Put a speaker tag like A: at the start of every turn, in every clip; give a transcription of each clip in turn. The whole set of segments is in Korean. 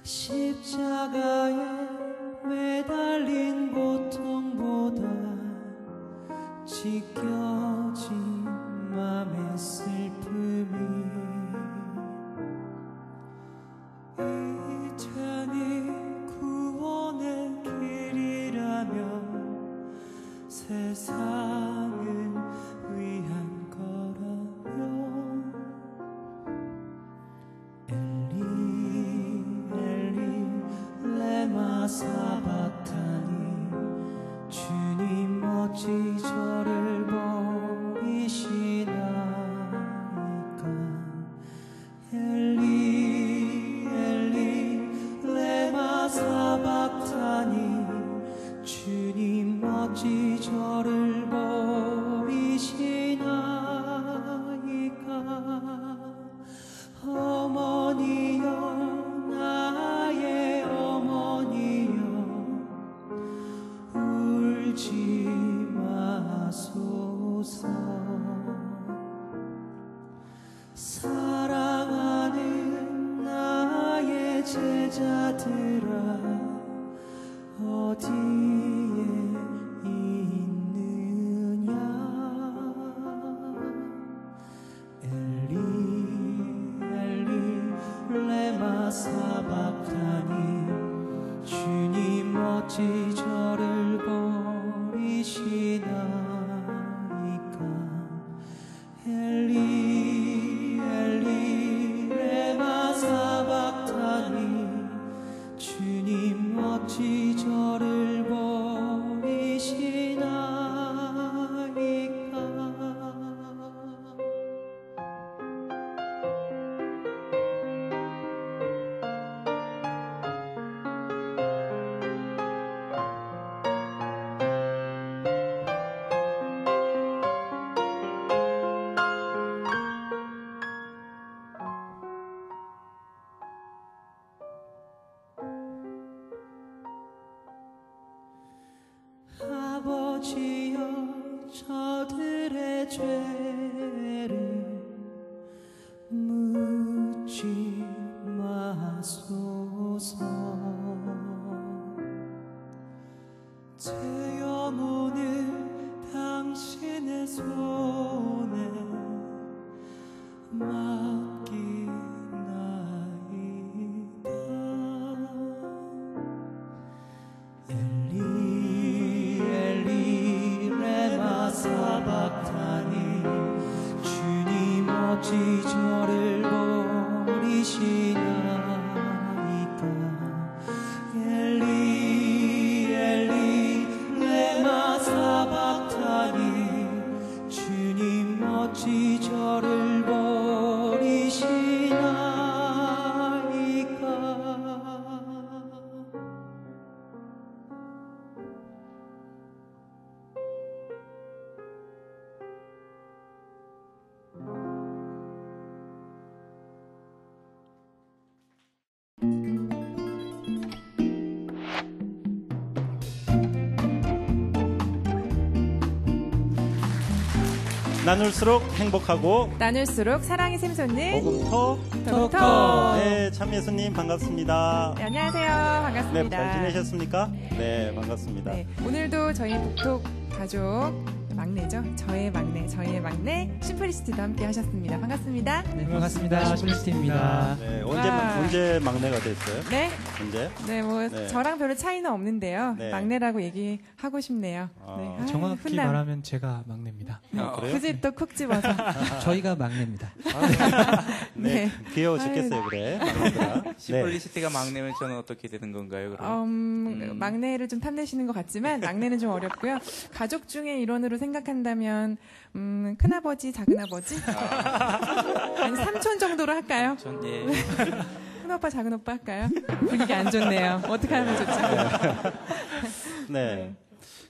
A: 십자가에 매달린 고통보다 찢겨진 맘의 슬픔이 이전이 구원의 길이라면 세상을 위한 거라면 엘리 엘리 레마 사바타니 주님 어찌 저를 버리시나이까 엘리 엘리 레마 사바타니 주님 어찌 저를 버리시나이까 어머니여 나의 어머니여 울지 마소서 사랑하는 나의 제자들아 어디에 있느냐 엘리 엘리 레마 사박타니 주님 어찌 저를 버리시나이까 엘리 엘리 레마 사박타니 주님 어찌 저를 버리시나이까 아버지여 저들의 죄를 묻지 마소서 제 영혼을 당신의 손에 맡기나이다 엘리 엘리 레마 사박타니 주님 어찌 저를 버리시나이까 엘리 엘리 레마 사박타니 주님 어찌 저를 버리시나이까
B: 나눌수록 행복하고
C: 나눌수록 사랑이 샘솟는
B: 복음터
C: 톡톡.
B: 네, 참예수님 반갑습니다.
C: 네, 안녕하세요. 반갑습니다.
B: 네, 잘 지내셨습니까? 네, 반갑습니다.
C: 네, 오늘도 저희 복톡 가족 막내죠. 저희의 막내 심플리시티도 함께 하셨습니다. 반갑습니다.
D: 네, 반갑습니다. 심플리시티입니다.
B: 네,
C: 와.
B: 언제 막내가 됐어요?
C: 네.
B: 언제?
C: 네, 뭐
B: 네.
C: 저랑 별로 차이는 없는데요.
B: 네.
C: 막내라고 얘기하고 싶네요. 네. 아,
D: 정확히
C: 훈남.
D: 말하면 제가 막내입니다.
B: 그래요?
C: 굳이 또 콕 집어서.
D: 저희가 막내입니다.
B: 네,
C: 네.
B: 귀여워 죽겠어요, 그래. 막내들아. 네.
E: 시플리시티가 막내면 저는 어떻게 되는 건가요, 그럼?
C: 막내를 좀 탐내시는 것 같지만 막내는 좀 어렵고요. 가족 중에 일원으로 생각한다면 큰아버지, 작은아버지? 아니 삼촌 정도로 할까요?
E: 전, 예.
C: 큰오빠, 작은오빠 할까요? 분위기 안 좋네요. 어떻게 하면 좋죠?
B: 네.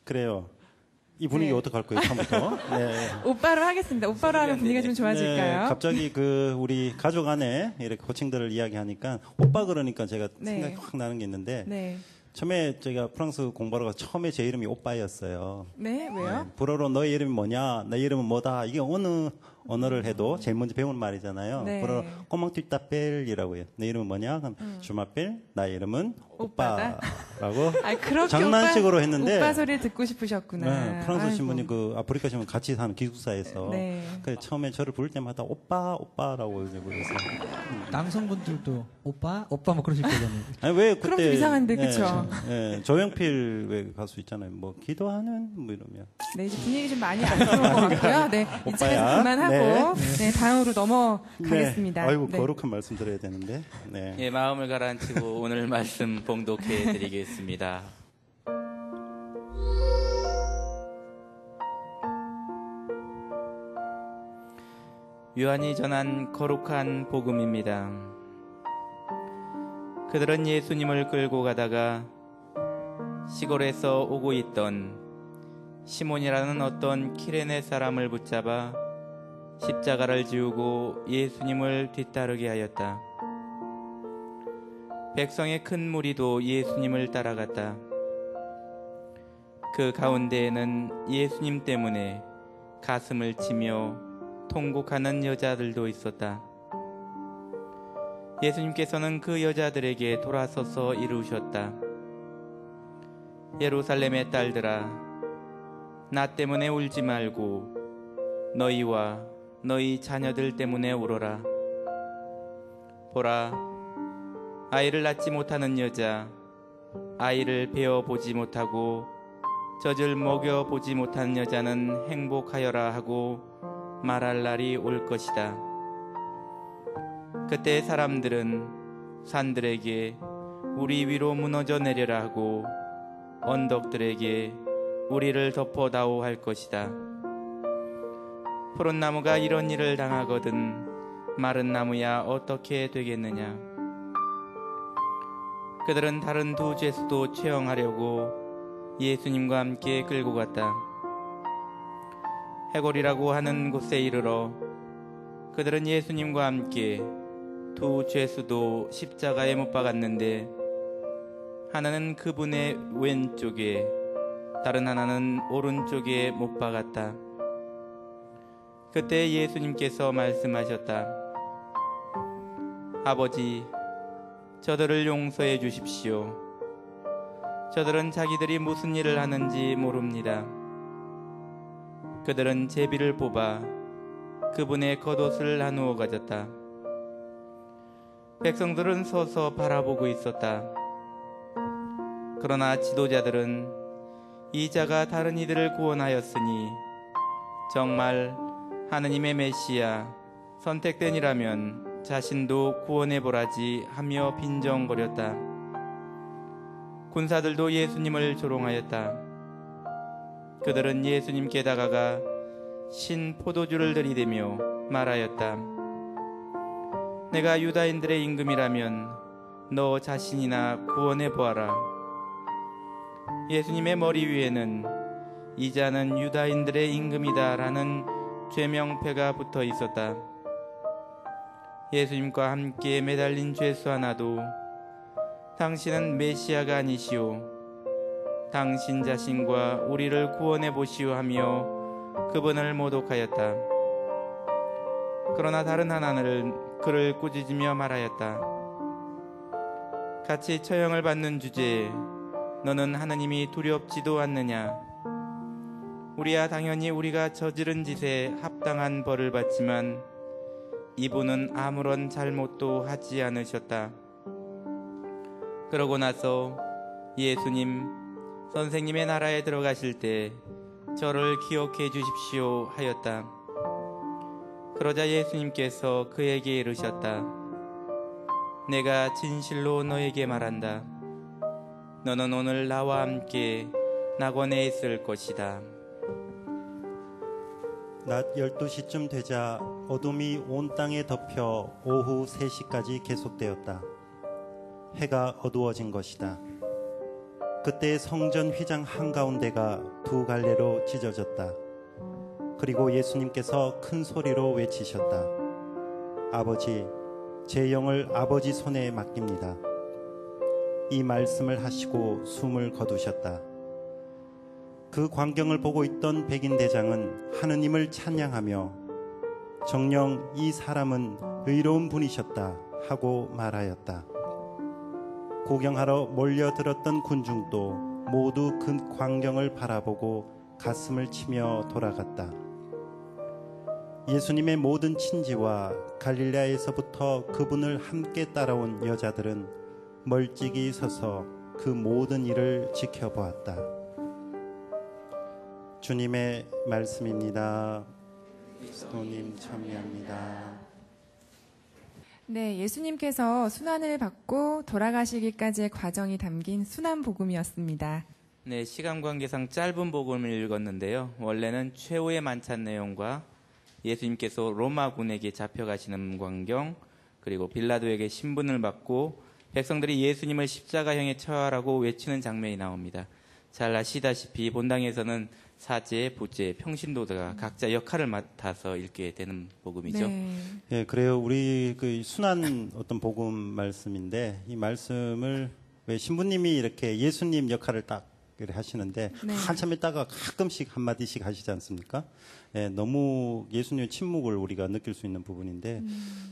B: 그래요. 이 분위기
C: 네.
B: 어떡할 거예요, 처음부터? 네.
C: 오빠로 하겠습니다. 오빠로 하면 분위기가 좀 좋아질까요?
B: 네, 갑자기 우리 가족 안에 이렇게 호칭들을 이야기하니까 오빠 그러니까 제가
C: 네.
B: 생각이 확 나는 게 있는데
C: 네.
B: 처음에 제가 프랑스 공부하러 가서 처음에 제 이름이 오빠였어요.
C: 네, 왜요?
B: 불어로 너의 이름이 뭐냐, 내 이름은 뭐다. 이게 어느 언어를 해도 제일 먼저 배우는 말이잖아요.
C: 네.
B: 그러 꼬망 뛸따벨이라고 해요. 내 이름은 뭐냐? 그럼 주마벨. 나의 이름은
C: 오빠다.
B: 오빠라고
C: 그렇게
B: 장난식으로 했는데
C: 오빠 소리를 듣고 싶으셨구나.
B: 네, 프랑스
C: 아이고.
B: 신분이 그 아프리카 신분 같이 사는 기숙사에서
C: 네.
B: 그래서 처음에 저를 부를 때마다 오빠라고 이제 불렀어요.
D: 남성분들도 오빠 뭐 그러실 거잖아요.
B: 아니 왜
C: 그럼
B: 그때
C: 좀 이상한데, 그쵸?
B: 조영필 왜 가수 있잖아요. 뭐 기도하는 뭐 이러면
C: 네, 이제 분위기 좀 많이 안 좋은 것 같고요. 네, 이쯤에서
B: 오빠야.
C: 그만하고 네, 다음으로 넘어가겠습니다.
B: 네. 아이고
C: 네.
B: 거룩한 말씀 드려야 되는데. 네.
E: 예, 마음을 가라앉히고 오늘 말씀 봉독해 드리겠습니다. 요한이 전한 거룩한 복음입니다. 그들은 예수님을 끌고 가다가 시골에서 오고 있던 시몬이라는 어떤 키레네 사람을 붙잡아 십자가를 지우고 예수님을 뒤따르게 하였다. 백성의 큰 무리도 예수님을 따라갔다. 그 가운데에는 예수님 때문에 가슴을 치며 통곡하는 여자들도 있었다. 예수님께서는 그 여자들에게 돌아서서 이르셨다. 예루살렘의 딸들아, 나 때문에 울지 말고 너희와 너희 자녀들 때문에 울어라. 보라, 아이를 낳지 못하는 여자, 아이를 베어보지 못하고 젖을 먹여보지 못한 여자는 행복하여라 하고 말할 날이 올 것이다. 그때 사람들은 산들에게 우리 위로 무너져 내려라 하고 언덕들에게 우리를 덮어다오 할 것이다. 푸른 나무가 이런 일을 당하거든 마른 나무야 어떻게 되겠느냐. 그들은 다른 두 죄수도 처형하려고 예수님과 함께 끌고 갔다. 해골이라고 하는 곳에 이르러 그들은 예수님과 함께 두 죄수도 십자가에 못 박았는데 하나는 그분의 왼쪽에 다른 하나는 오른쪽에 못 박았다. 그때 예수님께서 말씀하셨다. 아버지, 저들을 용서해 주십시오. 저들은 자기들이 무슨 일을 하는지 모릅니다. 그들은 제비를 뽑아 그분의 겉옷을 나누어 가졌다. 백성들은 서서 바라보고 있었다. 그러나 지도자들은 이 자가 다른 이들을 구원하였으니 정말 하느님의 메시아 선택된 이라면 자신도 구원해보라지 하며 빈정거렸다. 군사들도 예수님을 조롱하였다. 그들은 예수님께 다가가 신 포도주를 들이대며 말하였다. 내가 유다인들의 임금이라면 너 자신이나 구원해보아라. 예수님의 머리 위에는 이 자는 유다인들의 임금이다 라는 죄명패가 붙어 있었다. 예수님과 함께 매달린 죄수 하나도 당신은 메시아가 아니시오, 당신 자신과 우리를 구원해 보시오 하며 그분을 모독하였다. 그러나 다른 하나는 그를 꾸짖으며 말하였다. 같이 처형을 받는 주제에 너는 하느님이 두렵지도 않느냐. 우리야 당연히 우리가 저지른 짓에 합당한 벌을 받지만 이분은 아무런 잘못도 하지 않으셨다. 그러고 나서 예수님, 선생님의 나라에 들어가실 때 저를 기억해 주십시오 하였다. 그러자 예수님께서 그에게 이르셨다. 내가 진실로 너에게 말한다. 너는 오늘 나와 함께 낙원에 있을 것이다.
B: 낮 12시쯤 되자 어둠이 온 땅에 덮여 오후 3시까지 계속되었다. 해가 어두워진 것이다. 그때 성전 휘장 한가운데가 두 갈래로 찢어졌다. 그리고 예수님께서 큰 소리로 외치셨다. 아버지, 제 영을 아버지 손에 맡깁니다. 이 말씀을 하시고 숨을 거두셨다. 그 광경을 보고 있던 백인 대장은 하느님을 찬양하며 정녕 이 사람은 의로운 분이셨다 하고 말하였다. 구경하러 몰려들었던 군중도 모두 그 광경을 바라보고 가슴을 치며 돌아갔다. 예수님의 모든 친지와 갈릴레아에서부터 그분을 함께 따라온 여자들은 멀찍이 서서 그 모든 일을 지켜보았다. 주님의 말씀입니다. 그리스도님 참여합니다.
C: 네, 예수님께서 순환을 받고 돌아가시기까지의 과정이 담긴 순환복음이었습니다.
E: 네, 시간 관계상 짧은 복음을 읽었는데요. 원래는 최후의 만찬 내용과 예수님께서 로마군에게 잡혀가시는 광경, 그리고 빌라도에게 신분을 받고 백성들이 예수님을 십자가형에 처하라고 외치는 장면이 나옵니다. 잘 아시다시피 본당에서는 사제, 부제, 평신도가 각자 역할을 맡아서 읽게 되는 복음이죠.
C: 네.
B: 예, 그래요. 우리 그 순환 어떤 복음 말씀인데 이 말씀을 왜 신부님이 이렇게 예수님 역할을 딱 이렇게 하시는데
C: 네.
B: 한참 있다가 가끔씩 한 마디씩 하시지 않습니까? 예, 너무 예수님의 침묵을 우리가 느낄 수 있는 부분인데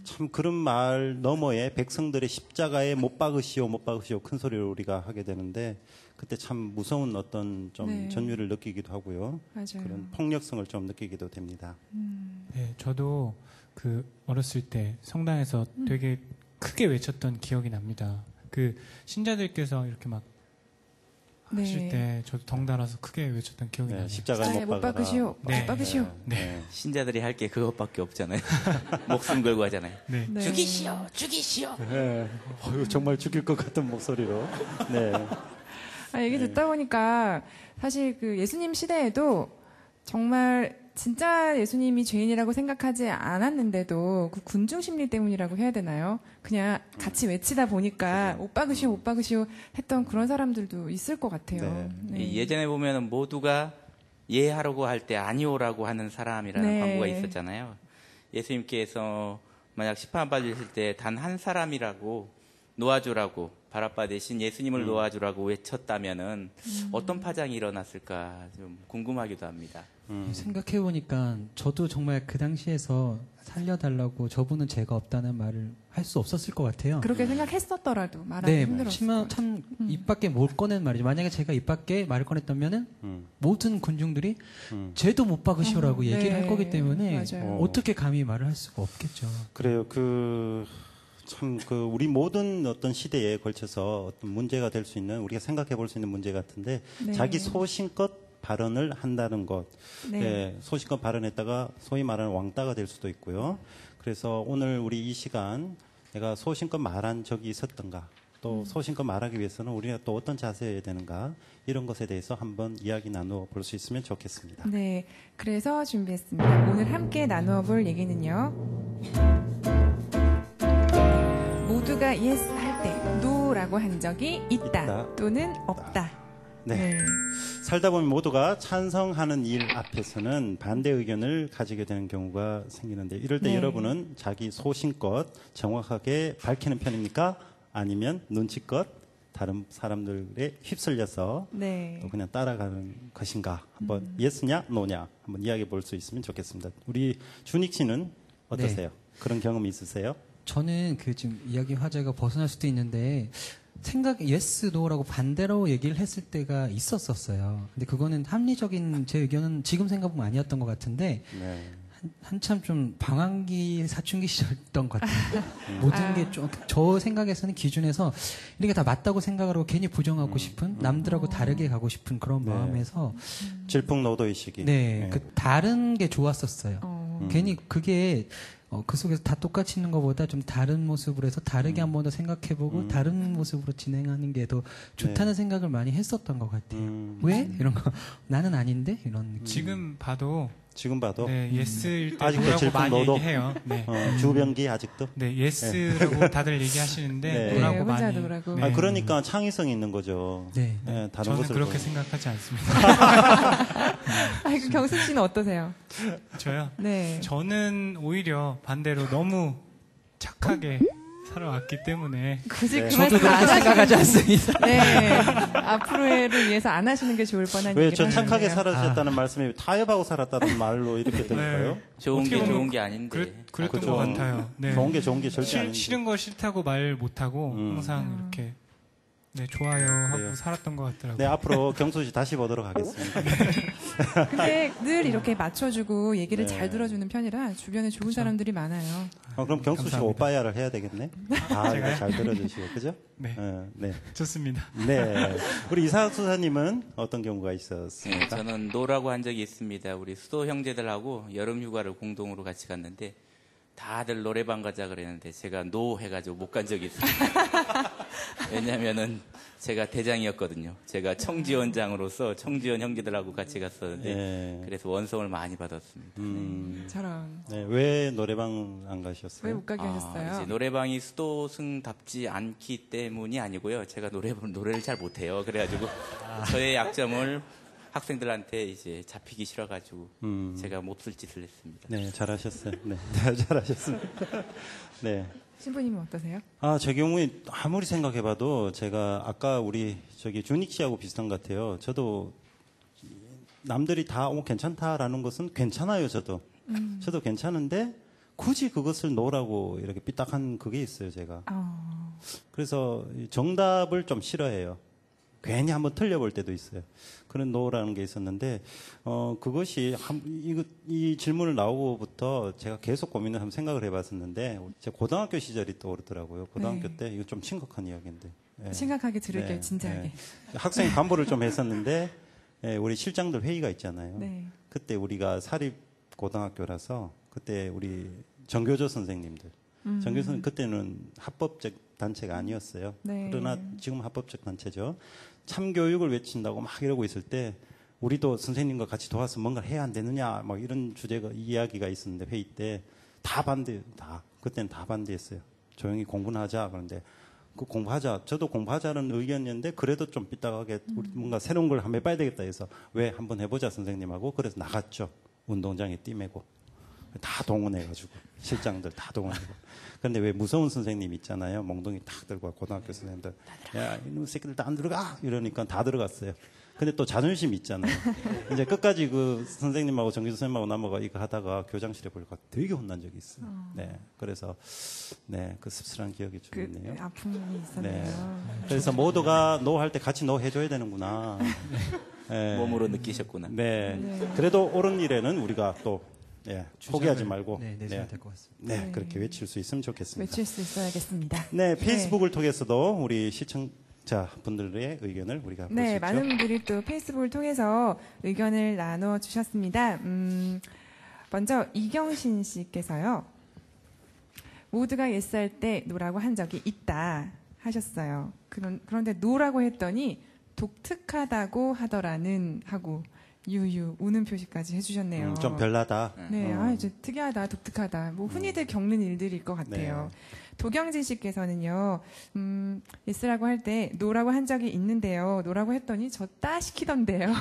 B: 참 그런 말 너머에 백성들의 십자가에 못 박으시오 못 박으시오 큰 소리를 우리가 하게 되는데 그때 참 무서운 어떤 좀
C: 네.
B: 전율을 느끼기도 하고요.
C: 맞아요.
B: 그런 폭력성을 좀 느끼기도 됩니다.
F: 네, 저도 그 어렸을 때 성당에서 되게 크게 외쳤던 기억이 납니다. 그 신자들께서 이렇게 막 하실
C: 네.
F: 때 저도 덩달아서 크게 외쳤던 기억이
B: 네,
F: 나요.
B: 십자가에
C: 십자가에 못 박으시오.
F: 네.
C: 못 박으시오.
B: 네.
E: 신자들이 할 게 그것밖에 없잖아요. 목숨 걸고 하잖아요.
F: 네.
C: 네.
E: 죽이시오, 죽이시오.
B: 네. 정말 죽일 것 같은 목소리로. 네.
C: 얘기 듣다 보니까 사실 그 예수님 시대에도 정말 진짜 예수님이 죄인이라고 생각하지 않았는데도 그 군중 심리 때문이라고 해야 되나요? 그냥 같이 외치다 보니까 못 박으시오, 못 박으시오 했던 그런 사람들도 있을 것 같아요. 네.
E: 예전에 보면 모두가 예하라고 할 때 아니오라고 하는 사람이라는
C: 네.
E: 광고가 있었잖아요. 예수님께서 만약 심판 받으실 때 단 한 사람이라고 놓아주라고 바라빠 대신 예수님을 놓아주라고 외쳤다면은 어떤 파장이 일어났을까 좀 궁금하기도 합니다.
D: 생각해보니까 저도 정말 그 당시에서 살려달라고 저분은 죄가 없다는 말을 할 수 없었을 것 같아요.
C: 그렇게 생각했었더라도 말하기
D: 네,
C: 힘들었어요.
D: 참 입 밖에 못 꺼낸 말이죠. 만약에 제가 입 밖에 말을 꺼냈다면은 모든 군중들이 죄도 못 박으시오라고 얘기를
C: 네.
D: 할 거기 때문에
C: 맞아요.
D: 어떻게 감히 말을 할 수가 없겠죠.
B: 그래요. 우리 모든 어떤 시대에 걸쳐서 어떤 문제가 될 수 있는, 우리가 생각해 볼 수 있는 문제 같은데,
C: 네.
B: 자기 소신껏 발언을 한다는 것.
C: 네.
B: 예, 소신껏 발언했다가 소위 말하는 왕따가 될 수도 있고요. 그래서 오늘 우리 이 시간 내가 소신껏 말한 적이 있었던가, 또 소신껏 말하기 위해서는 우리가 또 어떤 자세여야 되는가, 이런 것에 대해서 한번 이야기 나누어 볼 수 있으면 좋겠습니다.
C: 네, 그래서 준비했습니다. 오늘 함께 나누어 볼 얘기는요. 모두가 yes 할 때 no라고 한 적이 있다, 또는 없다.
B: 네. 살다 보면 모두가 찬성하는 일 앞에서는 반대 의견을 가지게 되는 경우가 생기는데, 이럴 때
C: 네.
B: 여러분은 자기 소신껏 정확하게 밝히는 편입니까? 아니면 눈치껏 다른 사람들에 휩쓸려서
C: 네.
B: 또 그냥 따라가는 것인가? 한번 예스냐, 노냐 한번 이야기해 볼 수 있으면 좋겠습니다. 우리 준익 씨는 어떠세요? 그런 경험 있으세요?
D: 저는 그 지금 이야기 화제가 벗어날 수도 있는데 yes, no라고 반대로 얘기를 했을 때가 있었었어요. 근데 그거는 합리적인 제 의견은 지금 생각보면 아니었던 것 같은데
B: 네.
D: 한참 좀 방황기 사춘기 시절이었던 것 같아요. 모든 게 좀 저 생각에서는 기준에서 이렇게 다 맞다고 생각하고 괜히 부정하고 싶은 남들하고 다르게 가고 싶은 그런
B: 네.
D: 마음에서
B: 질풍노도의 시기.
D: 네, 그 다른 게 좋았었어요. 괜히 그게 그 속에서 다 똑같이 있는 것보다 좀 다른 모습으로 해서 다르게 한 번 더 생각해보고 다른 모습으로 진행하는 게 더 좋다는 생각을 많이 했었던 것 같아요. 왜? 이런 거 나는 아닌데? 이런 느낌.
F: 지금 봐도
B: 지금 봐도
F: 네, 예스일 때
B: 아직도
F: 노라고 많이
B: 질풍노도?
F: 얘기해요. 네.
B: 주변기 아직도?
F: 네, 예스라고 다들 얘기하시는데
B: 네.
F: 노라고
C: 네, 혼자
F: 많이.
C: 노라고.
F: 네.
B: 그러니까 창의성이 있는 거죠.
D: 네.
B: 네, 다른
F: 저는
B: 것을
F: 그렇게
B: 보면.
F: 생각하지 않습니다.
C: 그 경숙 씨는 어떠세요?
F: 저요?
C: 네.
F: 저는 오히려 반대로 너무 착하게 살아왔기 때문에
C: 굳이
B: 네.
C: 그 말씀
D: 저도
C: 안
D: 그렇게 생각하지 않습니다.
C: 네. 앞으로를 위해서 안 하시는 게 좋을 뻔한
B: 왜
C: 얘기를
B: 저 착하게
C: 하셨네요.
B: 살아주셨다는 말씀이 타협하고 살았다는 말로 이렇게 들릴까요?
E: 좋은 게
F: 어떻게
E: 좋은
F: 보면
E: 게 아닌데.
F: 그랬던
B: 그죠.
F: 것 같아요. 네.
B: 좋은 게 좋은 게 절대 아닌데.
F: 싫은 거 싫다고 말 못하고 항상 이렇게 네, 좋아요 하고
B: 그래요.
F: 살았던 것 같더라고요.
B: 네, 앞으로 경수 씨 다시 보도록 하겠습니다.
C: 근데 늘 이렇게 맞춰주고 얘기를
B: 네.
C: 잘 들어주는 편이라 주변에 좋은 사람들이 많아요.
B: 그럼 경수 씨가
F: 감사합니다.
B: 오빠야를 해야 되겠네. 다 이거
F: 제가요?
B: 잘 들어주시고, 그죠?
F: 네.
B: 네.
F: 좋습니다.
B: 네. 우리 이상학 수사님은 어떤 경우가
E: 네,
B: 있었습니까?
E: 저는 노라고 한 적이 있습니다. 우리 수도 형제들하고 여름 휴가를 공동으로 같이 갔는데 다들 노래방 가자 그랬는데 제가 노 해가지고 못 간 적이 있습니다. 왜냐면은 제가 대장이었거든요. 제가 청지원장으로서 청지원 형제들하고 같이 갔었는데
B: 네.
E: 그래서 원성을 많이 받았습니다.
C: 저런.
B: 네, 왜 노래방 안
C: 왜
B: 가셨어요?
C: 못 가게 하셨어요?
E: 이제 노래방이 수도승답지 않기 때문이 아니고요. 제가 노래를 잘 못해요. 그래가지고 저의 약점을 학생들한테 이제 잡히기 싫어가지고 제가 몹쓸 짓을 했습니다.
B: 네, 잘하셨어요. 네, 잘하셨습니다. 네.
C: 신부님은 어떠세요?
B: 제 경우에 아무리 생각해봐도 제가 아까 우리 준익 씨하고 비슷한 것 같아요. 저도 남들이 다 괜찮다라는 것은 괜찮아요. 저도 괜찮은데 굳이 그것을 놓으라고 이렇게 삐딱한 그게 있어요. 제가. 그래서 정답을 좀 싫어해요. 괜히 한번 틀려볼 때도 있어요. 그런 노라는 게 있었는데, 그것이, 이 질문을 나오고부터 제가 계속 고민을 한번 생각을 해봤었는데, 제 고등학교 시절이 떠오르더라고요. 고등학교
C: 네.
B: 때, 이거 좀 심각한 이야기인데. 예.
C: 심각하게 들을게요,
B: 네,
C: 진지하게.
B: 네. 학생 간부를 좀 했었는데, 우리 실장들 회의가 있잖아요.
C: 네.
B: 그때 우리가 사립고등학교라서, 그때 우리 정교조 선생님들, 정교조 선생님 그때는 합법적 단체가 아니었어요.
C: 네.
B: 그러나 지금 합법적 단체죠. 참교육을 외친다고 막 이러고 있을 때 우리도 선생님과 같이 도와서 뭔가를 해야 안 되느냐 막 이런 이야기가 있었는데 회의 때 다 반대, 그때는 다 반대했어요. 조용히 공부나 하자. 그런데 그 공부하자. 저도 공부하자는 의견이었는데 그래도 좀 삐딱하게 우리 뭔가 새로운 걸 한번 해봐야 되겠다 해서 왜 한번 해보자 선생님하고 그래서 나갔죠. 운동장에 띠매고. 다 동원해가지고 실장들 다 동원해고 그런데 왜 무서운 선생님 있잖아요. 몽둥이 탁 들고 고등학교 선생님들 야 이놈 새끼들 다 안 들어가 이러니까 다 들어갔어요. 근데 또 자존심 있잖아요. 이제 끝까지 그 선생님하고 정기수 선생님하고 남아가 이거 하다가 교장실에 보니까 되게 혼난 적이 있어요. 네, 그래서 네, 그 씁쓸한 기억이 좀 있네요.
C: 아픔이 있었네요.
B: 네. 그래서 모두가 노 할 때 같이 노 해줘야 되는구나. 네.
E: 몸으로 느끼셨구나.
B: 네. 그래도 옳은 일에는 우리가 또 포기하지 말고
D: 내셔야 될 것 같습니다.
B: 네, 그렇게 외칠 수 있으면 좋겠습니다.
C: 외칠 수 있어야겠습니다.
B: 네, 페이스북을 통해서도 우리 시청자분들의 의견을 우리가 볼 수
C: 네,
B: 있죠.
C: 많은 분들이 또 페이스북을 통해서 의견을 나눠 주셨습니다. 먼저 이경신 씨께서요. 모두가 예스할 때 노라고 한 적이 있다 하셨어요. 그런데 노라고 했더니 독특하다고 하더라는 하고 유유 우는 표시까지 해주셨네요.
B: 좀 별나다.
C: 네, 이제 특이하다, 독특하다. 뭐 흔히들 겪는 일들일 것 같아요.
B: 네.
C: 도경진 씨께서는요, 예스라고 할 때 노라고 한 적이 있는데요. 노라고 했더니 저 따 시키던데요.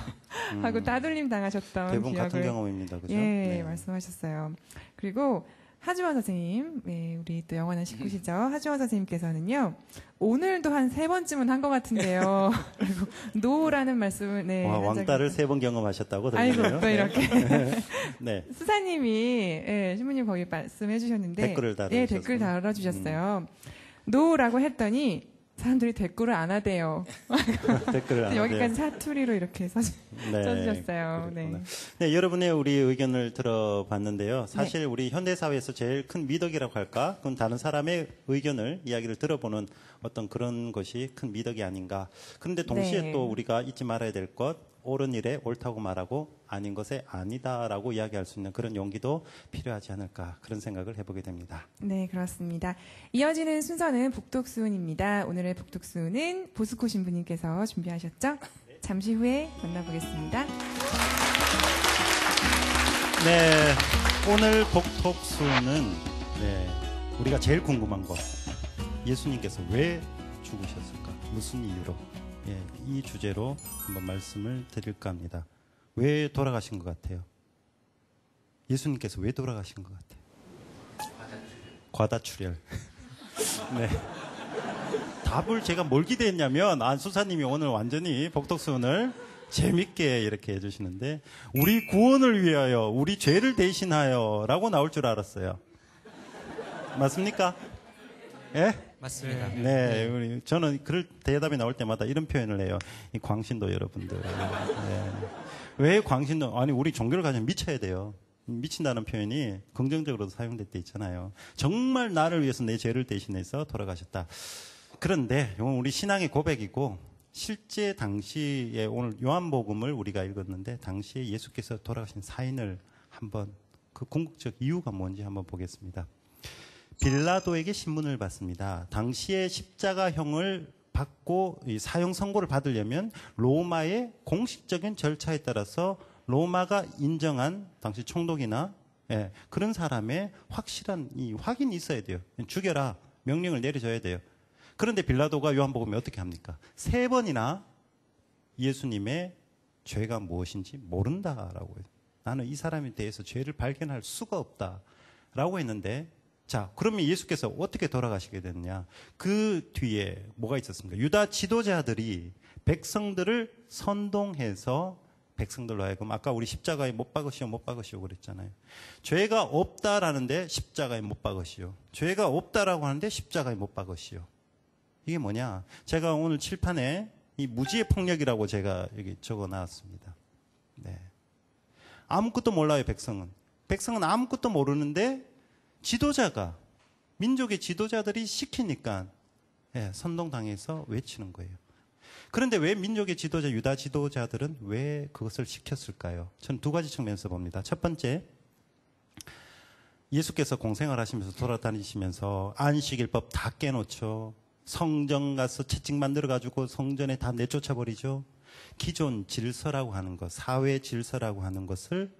C: 하고 따돌림 당하셨던
B: 대부분
C: 기억을
B: 같은 경험입니다. 그죠?
C: 예,
B: 네.
C: 말씀하셨어요. 그리고 하주원 선생님, 네, 우리 또 영원한 식구시죠. 하주원 선생님께서는요, 오늘도 한 3번쯤은 한 것 같은데요. 그리고 노라는 말씀을, 네.
B: 와,
C: 한 적이
B: 왕따를
C: 있어요.
B: 3번 경험하셨다고
C: 아이고,
B: 들리네요.
C: 또 이렇게.
B: 네.
C: 수사님이, 예, 신부님 거기 말씀해 주셨는데.
B: 댓글을 달아주셨어요.
C: 예, 댓글 달아주셨어요. 노라고 했더니 사람들이 댓글을 안 하대요.
B: 댓글을 안
C: 여기까지
B: 하네요.
C: 사투리로 이렇게 써주셨어요. 네.
B: 네, 여러분의 우리 의견을 들어봤는데요. 사실 우리 현대사회에서 제일 큰 미덕이라고 할까? 그건 다른 사람의 의견을, 이야기를 들어보는 어떤 그런 것이 큰 미덕이 아닌가. 그런데 동시에
C: 네.
B: 또 우리가 잊지 말아야 될 것, 옳은 일에 옳다고 말하고 아닌 것에 아니다라고 이야기할 수 있는 그런 용기도 필요하지 않을까. 그런 생각을 해보게 됩니다.
C: 네, 그렇습니다. 이어지는 순서는 복독수훈입니다. 오늘의 복독수훈은 보스코 신부님께서 준비하셨죠? 잠시 후에 만나보겠습니다.
B: 네, 오늘 복독수는 우리가 제일 궁금한 것, 예수님께서 왜 죽으셨을까? 무슨 이유로? 이 주제로 한번 말씀을 드릴까 합니다. 왜 돌아가신 것 같아요? 예수님께서 왜 돌아가신 것 같아요? 과다출혈. 네. 답을 제가 뭘 기대했냐면 안수사님이 오늘 완전히 복덕수훈을 재밌게 이렇게 해주시는데 우리 구원을 위하여 우리 죄를 대신하여 라고 나올 줄 알았어요. 맞습니까? 예?
D: 맞습니다.
B: 네, 저는 그럴 대답이 나올 때마다 이런 표현을 해요. 이 광신도 여러분들. 네. 왜 광신도, 아니, 우리 종교를 가지면 미쳐야 돼요. 미친다는 표현이 긍정적으로도 사용될 때 있잖아요. 정말 나를 위해서 내 죄를 대신해서 돌아가셨다. 그런데 이건 우리 신앙의 고백이고 실제 당시에 오늘 요한복음을 우리가 읽었는데 당시에 예수께서 돌아가신 사인을 한번 그 궁극적 이유가 뭔지 한번 보겠습니다. 빌라도에게 신문을 받습니다. 당시에 십자가형을 받고 사형 선고를 받으려면 로마의 공식적인 절차에 따라서 로마가 인정한 당시 총독이나 그런 사람의 확실한 확인이 있어야 돼요. 죽여라 명령을 내려줘야 돼요. 그런데 빌라도가 요한복음에 어떻게 합니까? 3번이나 예수님의 죄가 무엇인지 모른다라고 해요. 나는 이 사람에 대해서 죄를 발견할 수가 없다라고 했는데 자, 그러면 예수께서 어떻게 돌아가시게 됐느냐? 그 뒤에 뭐가 있었습니까? 유다 지도자들이 백성들을 선동해서 백성들로 하여금 아까 우리 십자가에 못 박으시오 못 박으시오 그랬잖아요. 죄가 없다라는데 십자가에 못 박으시오. 죄가 없다라고 하는데 십자가에 못 박으시오. 이게 뭐냐? 제가 오늘 칠판에 이 무지의 폭력이라고 제가 여기 적어 놨습니다. 네. 아무것도 몰라요, 백성은. 백성은 아무것도 모르는데 지도자가, 민족의 지도자들이 시키니까 선동당해서 외치는 거예요. 그런데 왜 민족의 지도자, 유다 지도자들은 왜 그것을 시켰을까요? 저는 2가지 측면에서 봅니다. 첫 번째, 예수께서 공생을 하시면서 돌아다니시면서 안식일법 다 깨놓죠. 성전 가서 채찍 만들어가지고 성전에 다 내쫓아버리죠. 기존 질서라고 하는 것, 사회 질서라고 하는 것을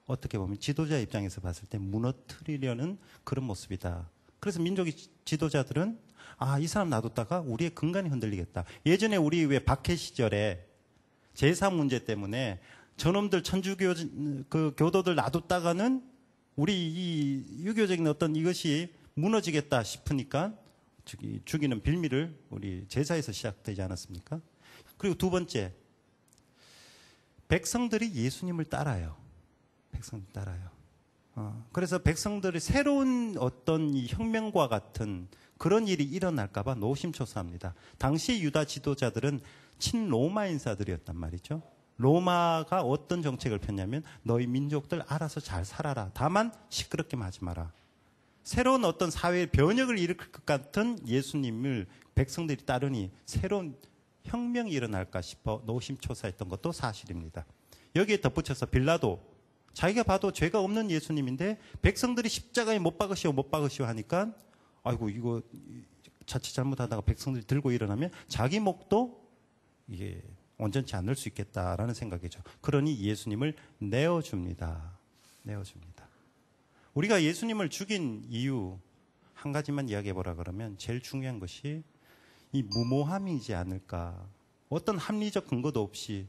B: 어떻게 보면 지도자 입장에서 봤을 때 무너뜨리려는 그런 모습이다. 그래서 민족의 지도자들은 이 사람 놔뒀다가 우리의 근간이 흔들리겠다. 예전에 우리 왜 박해 시절에 제사 문제 때문에 저놈들 천주교 그 교도들 놔뒀다가는 우리 이 유교적인 어떤 이것이 무너지겠다 싶으니까 죽이는 빌미를 우리 제사에서 시작되지 않았습니까? 그리고 2번째, 백성들이 예수님을 따라요. 백성들 따라요. 그래서 백성들이 새로운 어떤 이 혁명과 같은 그런 일이 일어날까봐 노심초사합니다. 당시 유다 지도자들은 친로마 인사들이었단 말이죠. 로마가 어떤 정책을 폈냐면 너희 민족들 알아서 잘 살아라. 다만 시끄럽게만 하지 마라. 새로운 어떤 사회의 변혁을 일으킬 것 같은 예수님을 백성들이 따르니 새로운 혁명이 일어날까 싶어 노심초사했던 것도 사실입니다. 여기에 덧붙여서 빌라도 자기가 봐도 죄가 없는 예수님인데 백성들이 십자가에 못 박으시오 못 박으시오 하니까 아이고 이거 자칫 잘못하다가 백성들이 들고 일어나면 자기 목도 이게 온전치 않을 수 있겠다라는 생각이죠. 그러니 예수님을 내어줍니다. 내어줍니다. 우리가 예수님을 죽인 이유 한 가지만 이야기해 보라 그러면 제일 중요한 것이 이 무모함이지 않을까. 어떤 합리적 근거도 없이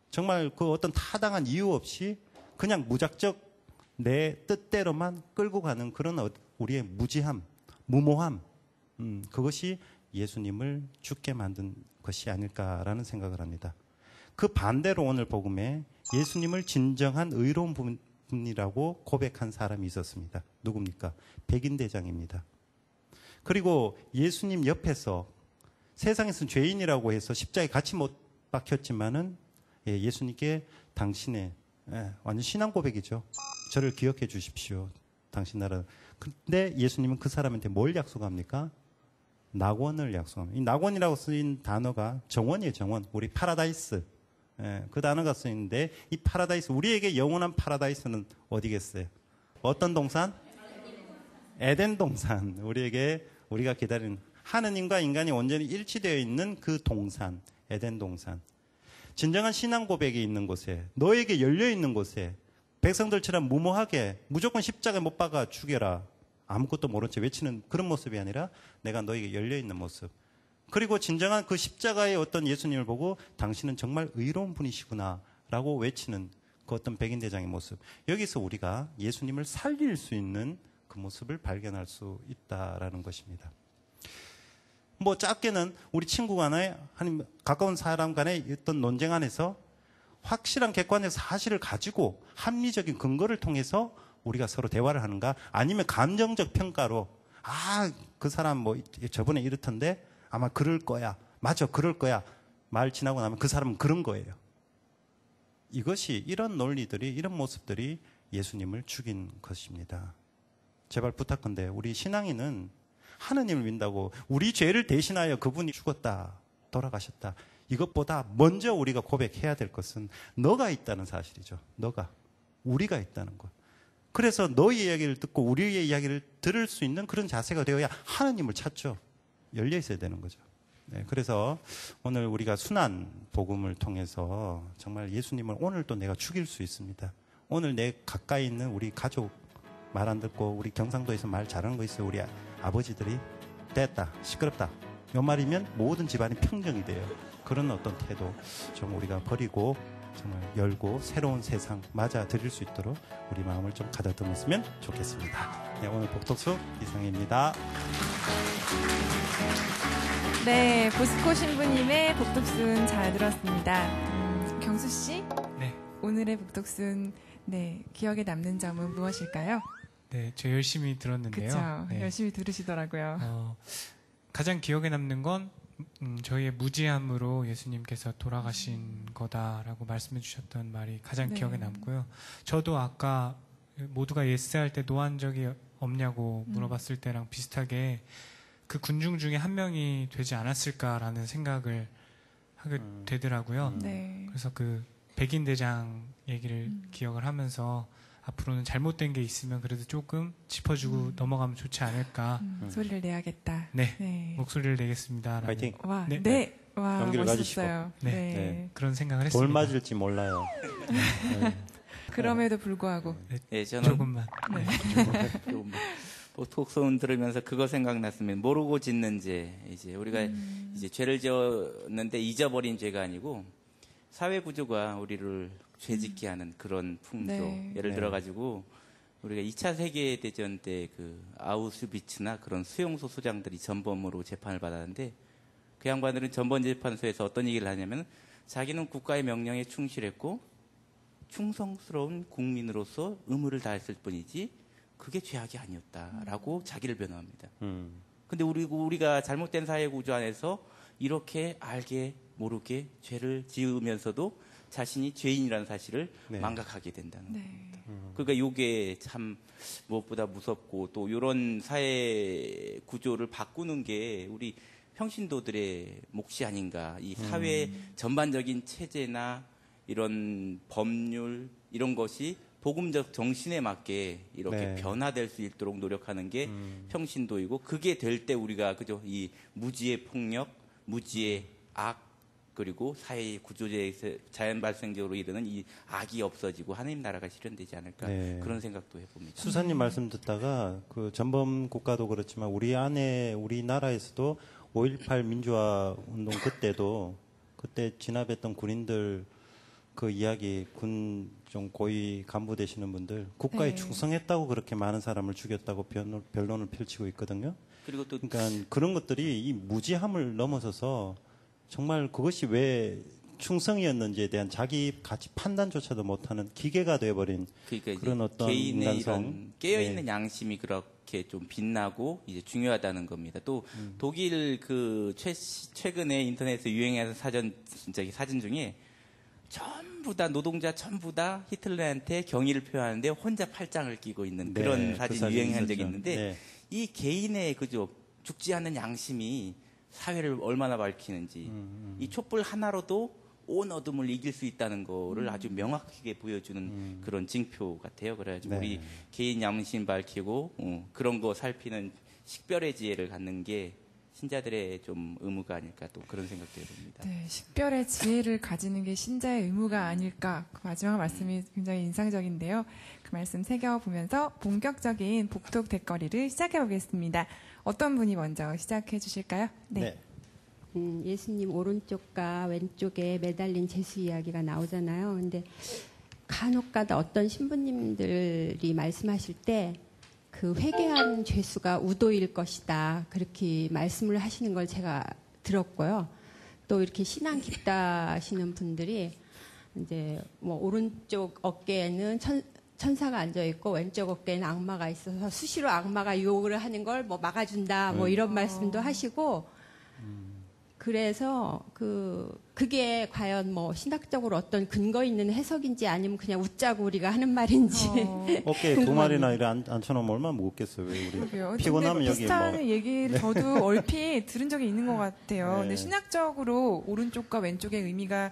B: 정말 그 어떤 타당한 이유 없이 그냥 무작정 내 뜻대로만 끌고 가는 그런 우리의 무지함, 무모함, 그것이 예수님을 죽게 만든 것이 아닐까라는 생각을 합니다. 그 반대로 오늘 복음에 예수님을 진정한 의로운 분이라고 고백한 사람이 있었습니다. 누굽니까? 백인대장입니다. 그리고 예수님 옆에서 세상에서는 죄인이라고 해서 십자가에 같이 못 박혔지만은 예수님께 당신의 완전 신앙 고백이죠. 저를 기억해 주십시오. 당신 나라. 근데 예수님은 그 사람한테 뭘 약속합니까? 낙원을 약속합니다. 이 낙원이라고 쓰인 단어가 정원이에요, 정원. 우리 파라다이스. 그 단어가 쓰이는데 이 파라다이스, 우리에게 영원한 파라다이스는 어디겠어요? 어떤 동산? 에덴 동산. 우리가 기다리는 하느님과 인간이 온전히 일치되어 있는 그 동산, 에덴 동산. 진정한 신앙 고백이 있는 곳에, 너에게 열려 있는 곳에 백성들처럼 무모하게 무조건 십자가에 못 박아 죽여라. 아무것도 모른 채 외치는 그런 모습이 아니라 내가 너에게 열려 있는 모습. 그리고 진정한 그 십자가의 어떤 예수님을 보고 당신은 정말 의로운 분이시구나 라고 외치는 그 어떤 백인대장의 모습. 여기서 우리가 예수님을 살릴 수 있는 그 모습을 발견할 수 있다라는 것입니다. 뭐 작게는 우리 친구 간에 아니면 가까운 사람 간에 어떤 논쟁 안에서 확실한 객관적 사실을 가지고 합리적인 근거를 통해서 우리가 서로 대화를 하는가? 아니면 감정적 평가로 그 사람 뭐 저번에 이렇던데 아마 그럴 거야. 맞아, 그럴 거야. 말 지나고 나면 그 사람은 그런 거예요. 이것이 이런 논리들이 이런 모습들이 예수님을 죽인 것입니다. 제발 부탁한데 우리 신앙인은 하느님을 믿는다고 우리 죄를 대신하여 그분이 죽었다, 돌아가셨다. 이것보다 먼저 우리가 고백해야 될 것은 너가 있다는 사실이죠. 우리가 있다는 것. 그래서 너의 이야기를 듣고 우리의 이야기를 들을 수 있는 그런 자세가 되어야 하느님을 찾죠. 열려 있어야 되는 거죠. 네, 그래서 오늘 우리가 순환 복음을 통해서 정말 예수님을 오늘도 내가 죽일 수 있습니다. 오늘 내 가까이 있는 우리 가족 말 안 듣고 우리 경상도에서 말 잘하는 거 있어요. 우리 아버지들이 됐다, 시끄럽다. 요 말이면 모든 집안이 평정이 돼요. 그런 어떤 태도 좀 우리가 버리고 정말 열고 새로운 세상 맞아 드릴 수 있도록 우리 마음을 좀 가다듬었으면 좋겠습니다. 네, 오늘 복덕수 이상입니다.
C: 네, 보스코 신부님의 복덕순 잘 들었습니다. 경수 씨,
F: 네.
C: 오늘의 복덕순 기억에 남는 점은 무엇일까요?
F: 네, 저 열심히 들었는데요.
C: 그렇죠.
F: 네.
C: 열심히 들으시더라고요.
F: 가장 기억에 남는 건 저희의 무지함으로 예수님께서 돌아가신 거다라고 말씀해 주셨던 말이 가장 기억에 남고요. 저도 아까 모두가 예스할 때 노한 적이 없냐고 물어봤을 때랑 비슷하게 그 군중 중에 한 명이 되지 않았을까라는 생각을 하게 되더라고요. 그래서 그 백인 대장 얘기를 기억을 하면서 앞으로는 잘못된 게 있으면 그래도 조금 짚어주고 넘어가면 좋지 않을까.
C: 소리를 내야겠다.
F: 네. 목소리를 내겠습니다.
B: 파이팅.
C: 와,
F: 네.
C: 네. 와,
B: 용기를
C: 멋있었어요.
F: 네.
C: 네.
F: 그런 생각을 했습니다.
B: 돌 맞을지 몰라요.
C: 그럼에도 불구하고.
E: 네, 저는
F: 조금만.
E: 조금만. 보톡송 들으면서 그거 생각났으면 모르고 짓는 죄. 이제 우리가 이제 죄를 지었는데 잊어버린 죄가 아니고 사회 구조가 우리를 죄짓게 하는 그런 풍조. 예를 들어 가지고 우리가 2차 세계 대전 때 그 아우슈비츠나 그런 수용소 소장들이 전범으로 재판을 받았는데 그 양반들은 전범 재판소에서 어떤 얘기를 하냐면 자기는 국가의 명령에 충실했고 충성스러운 국민으로서 의무를 다했을 뿐이지 그게 죄악이 아니었다라고 자기를 변호합니다. 근데 우리가 잘못된 사회 구조 안에서 이렇게 알게 모르게 죄를 지으면서도 자신이 죄인이라는 사실을 망각하게 된다는 겁니다. 그러니까 이게 참 무엇보다 무섭고 또 이런 사회 구조를 바꾸는 게 우리 평신도들의 몫이 아닌가. 이 사회 전반적인 체제나 이런 법률 이런 것이 복음적 정신에 맞게 이렇게 변화될 수 있도록 노력하는 게 평신도이고 그게 될 때 우리가 그죠 이 무지의 폭력, 무지의 악 그리고 사회 구조제에서 자연 발생적으로 이르는 이 악이 없어지고 하나님 나라가 실현되지 않을까 그런 생각도 해봅니다.
B: 수사님 말씀 듣다가 그 전범 국가도 그렇지만 우리 안에 우리나라에서도 5.18 민주화 운동 그때 진압했던 군인들 그 이야기 군 좀 고위 간부 되시는 분들 국가에 충성했다고 그렇게 많은 사람을 죽였다고 변론을 펼치고 있거든요.
E: 그리고 또
B: 그러니까 그런 것들이 이 무지함을 넘어서서 정말 그것이 왜 충성이었는지에 대한 자기 가치 판단조차도 못하는 기계가 되어버린
E: 그러니까
B: 그런 어떤
E: 개인의
B: 인간성,
E: 이런 깨어있는 양심이 그렇게 좀 빛나고 이제 중요하다는 겁니다. 또 독일 그 최근에 인터넷에서 유행하는 사진 중에 전부 다 노동자 전부 다 히틀러한테 경의를 표하는데 혼자 팔짱을 끼고 있는 그런 사진이 유행한 적이 있는데 이 개인의 그죠 죽지 않는 양심이 사회를 얼마나 밝히는지 이 촛불 하나로도 온 어둠을 이길 수 있다는 거를 아주 명확하게 보여주는 그런 징표 같아요. 그래가지고 우리 개인 양심 밝히고 그런 거 살피는 식별의 지혜를 갖는 게 신자들의 좀 의무가 아닐까 또 그런 생각도 해봅니다.
C: 네, 식별의 지혜를 가지는 게 신자의 의무가 아닐까. 그 마지막 말씀이 굉장히 인상적인데요. 그 말씀 새겨보면서 본격적인 복독 댓거리를 시작해보겠습니다. 어떤 분이 먼저 시작해 주실까요? 네.
G: 예수님 오른쪽과 왼쪽에 매달린 제수 이야기가 나오잖아요. 근데 간혹가다 어떤 신부님들이 말씀하실 때 그 그 회개한 죄수가 우도일 것이다. 그렇게 말씀을 하시는 걸 제가 들었고요. 또 이렇게 신앙 깊다 하시는 분들이 이제 뭐 오른쪽 어깨에는 천사가 앉아 있고 왼쪽 어깨에는 악마가 있어서 수시로 악마가 유혹을 하는 걸 뭐 막아준다 뭐 이런 말씀도 하시고 그래서 그게 과연 뭐 신학적으로 어떤 근거 있는 해석인지 아니면 그냥 웃자고 우리가 하는 말인지
B: 어깨에 두 마리나 이래 앉혀놓으면 얼마나 무겁겠어요. 왜 우리
C: 그러게요.
B: 피곤하면
C: 근데
B: 여기
C: 비슷한
B: 뭐
C: 얘기를 저도 얼핏 들은 적이 있는 것 같아요.
B: 네.
C: 근데 신학적으로 오른쪽과 왼쪽의 의미가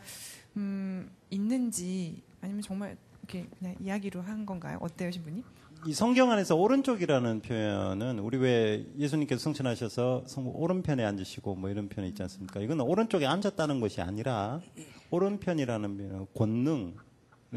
C: 있는지 아니면 정말 이렇게 그냥 이야기로 한 건가요? 어때요, 신부님?
B: 이 성경 안에서 오른쪽이라는 표현은 우리 왜 예수님께서 승천하셔서 오른편에 앉으시고 뭐 이런 표현이 있지 않습니까? 이건 오른쪽에 앉았다는 것이 아니라 오른편이라는 표현은 권능,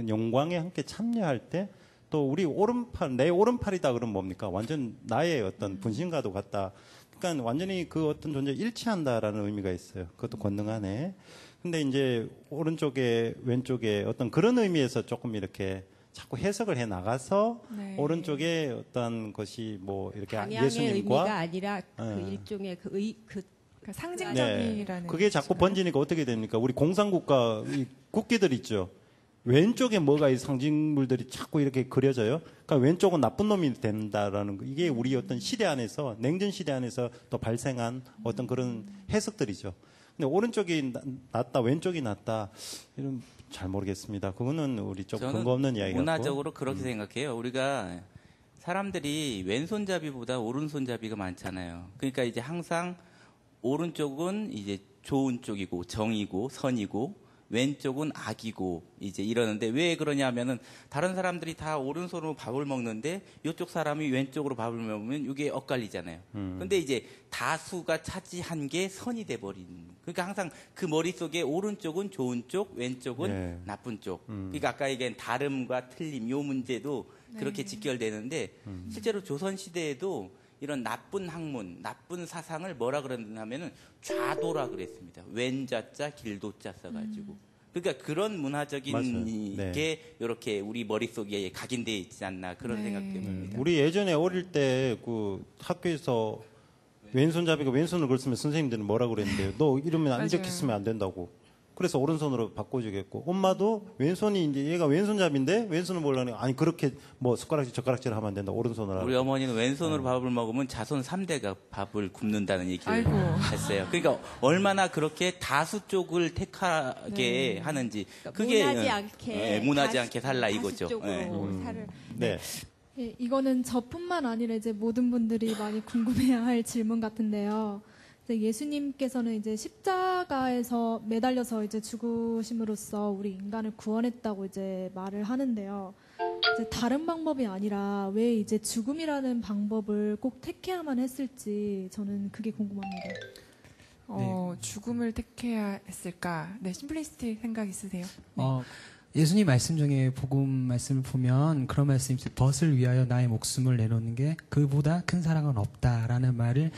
B: 영광에 함께 참여할 때 또 우리 오른팔, 내 오른팔이다 그러면 뭡니까? 완전 나의 어떤 분신과도 같다. 그러니까 완전히 그 어떤 존재에 일치한다라는 의미가 있어요. 그것도 권능 안에. 근데 이제 오른쪽에 왼쪽에 어떤 그런 의미에서 조금 이렇게 자꾸 해석을 해 나가서
C: 네.
B: 오른쪽에 어떤 것이 뭐 이렇게
G: 방향의
B: 예수님과
G: 의미가 아니라 그 일종의
C: 그러니까 상징적이라는.
B: 그게 자꾸 번지니까 어떻게 됩니까? 우리 공산국가 이 국기들 있죠. 왼쪽에 뭐가 이 상징물들이 자꾸 이렇게 그려져요. 그러니까 왼쪽은 나쁜 놈이 된다라는 거. 이게 우리 어떤 시대 안에서 냉전 시대 안에서 또 발생한 어떤 그런 해석들이죠. 근데 오른쪽이 낫다, 왼쪽이 낫다 이런 잘 모르겠습니다. 그거는 우리 좀 근거 없는 이야기 같고.
E: 문화적으로 그렇게 생각해요. 우리가 사람들이 왼손잡이보다 오른손잡이가 많잖아요. 그러니까 이제 항상 오른쪽은 이제 좋은 쪽이고 정이고 선이고 왼쪽은 악이고 이제 이러는데 왜 그러냐면은 다른 사람들이 다 오른손으로 밥을 먹는데 이쪽 사람이 왼쪽으로 밥을 먹으면 이게 엇갈리잖아요. 근데 이제 다수가 차지한 게 선이 돼 버리는. 그러니까 항상 그 머릿속에 오른쪽은 좋은 쪽, 왼쪽은
B: 네.
E: 나쁜 쪽. 그러니까 아까 얘기한 다름과 틀림 요 문제도 그렇게 직결되는데 실제로 조선 시대에도 이런 나쁜 학문, 나쁜 사상을 뭐라 그러냐면은 좌도라 그랬습니다. 왼자자 길도자 써가지고. 그러니까 그런 문화적인
B: 네.
E: 게 이렇게 우리 머릿속에 각인되어 있지 않나 그런
C: 네.
E: 생각 때문입니다.
B: 우리 예전에 어릴 때 그 학교에서 왼손잡이가 왼손을 걸으면 선생님들은 뭐라 그랬는데요. 너 이러면
C: 맞아요.
B: 이렇게 쓰면 안 된다고. 그래서 오른손으로 바꿔주겠고 엄마도 왼손이 이제 얘가 왼손잡인데 왼손을 보려니 아니 그렇게 뭐 숟가락질 젓가락질 하면 안 된다. 오른손으로 하라.
E: 우리 어머니는 왼손으로 밥을 먹으면 자손 3대가 밥을 굶는다는 얘기를
C: 아이고.
E: 했어요. 그러니까 얼마나 그렇게 다수 쪽을 택하게 하는지 그게
G: 문하지 않게
E: 문하지 않게 살라
G: 다수
E: 이거죠.
G: 쪽으로
E: 예.
G: 살을
B: 네.
H: 예, 이거는 저뿐만 아니라 이제 모든 분들이 많이 궁금해야 할 질문 같은데요. 이제 예수님께서는 이제 십자가에서 매달려서 이제 죽으심으로써 우리 인간을 구원했다고 이제 말을 하는데요. 이제 다른 방법이 아니라 왜 이제 죽음이라는 방법을 꼭 택해야만 했을지 저는 그게 궁금합니다.
C: 죽음을 택해야 했을까? 네, 심플리스트 생각 있으세요? 네.
D: 예수님 말씀 중에 복음 말씀을 보면 그런 말씀이 있어요. 벗을 위하여 나의 목숨을 내놓는 게 그보다 큰 사랑은 없다라는 말을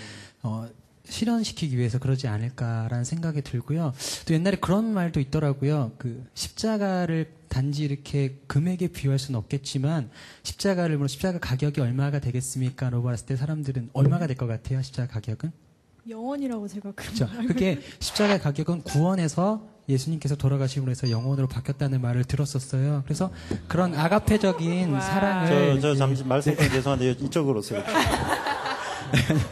D: 실현시키기 위해서 그러지 않을까라는 생각이 들고요. 또 옛날에 그런 말도 있더라고요. 그 십자가를 단지 이렇게 금액에 비유할 수는 없겠지만 십자가 가격이 얼마가 되겠습니까? 라고 봤을 때 사람들은 얼마가 될 것 같아요? 십자가 가격은?
H: 영원이라고 제가
D: 그렇죠. 그게 십자가의 가격은 구원에서 예수님께서 돌아가심으로 해서 영원으로 바뀌었다는 말을 들었었어요. 그래서 그런 아가페적인 사랑을
B: 저 잠시 말씀 좀 죄송한데 이쪽으로 오세요.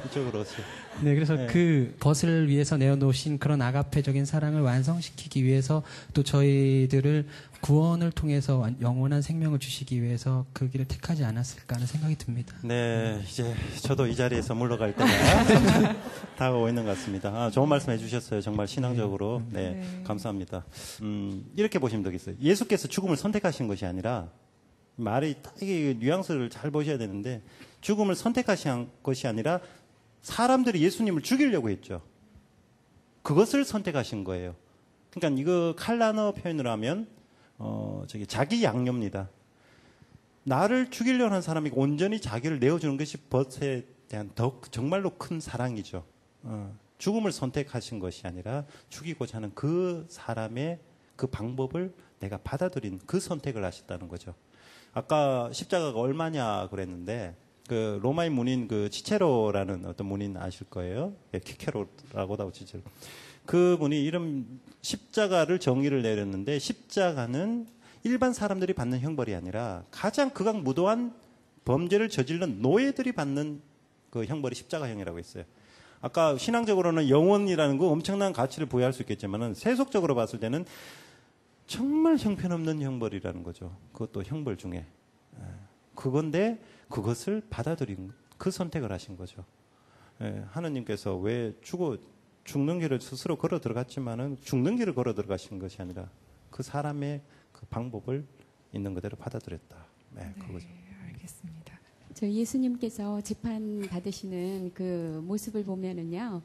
B: 이쪽으로 오세요.
D: 네, 그래서
B: 네.
D: 그 벗을 위해서 내어놓으신 그런 아가페적인 사랑을 완성시키기 위해서 또 저희들을 구원을 통해서 영원한 생명을 주시기 위해서 그 길을 택하지 않았을까 하는 생각이 듭니다.
B: 네, 이제 저도 이 자리에서 물러갈 때가 다가오고 있는 것 같습니다. 좋은 말씀 해주셨어요. 정말 신앙적으로. 네, 감사합니다. 이렇게 보시면 되겠어요. 예수께서 죽음을 선택하신 것이 아니라 말이 이게 뉘앙스를 잘 보셔야 되는데 죽음을 선택하신 것이 아니라 사람들이 예수님을 죽이려고 했죠. 그것을 선택하신 거예요. 그러니까 이거 칼라너 표현으로 하면 자기 양념입니다. 나를 죽이려는 하는 사람이 온전히 자기를 내어주는 것이 벗에 대한 정말로 큰 사랑이죠. 죽음을 선택하신 것이 아니라 죽이고자 하는 그 사람의 그 방법을 내가 받아들인 그 선택을 하셨다는 거죠. 아까 십자가가 얼마냐 그랬는데 그 로마의 문인 그 치체로라는 어떤 문인 아실 거예요. 예, 키케로라고도 하고 치체로. 그 분이 이런 십자가를 정의를 내렸는데 십자가는 일반 사람들이 받는 형벌이 아니라 가장 극악무도한 범죄를 저지른 노예들이 받는 그 형벌이 십자가형이라고 했어요. 아까 신앙적으로는 영원이라는 거 엄청난 가치를 부여할 수 있겠지만은 세속적으로 봤을 때는 정말 형편없는 형벌이라는 거죠. 그것도 형벌 중에. 그건데 그것을 받아들인 그 선택을 하신 거죠. 하느님께서 왜 죽는 길을 스스로 걸어 들어갔지만은 죽는 길을 걸어 들어가신 것이 아니라 그 사람의 그 방법을 있는 그대로 받아들였다. 네, 그거죠.
C: 알겠습니다.
G: 저 예수님께서 재판 받으시는 그 모습을 보면은요,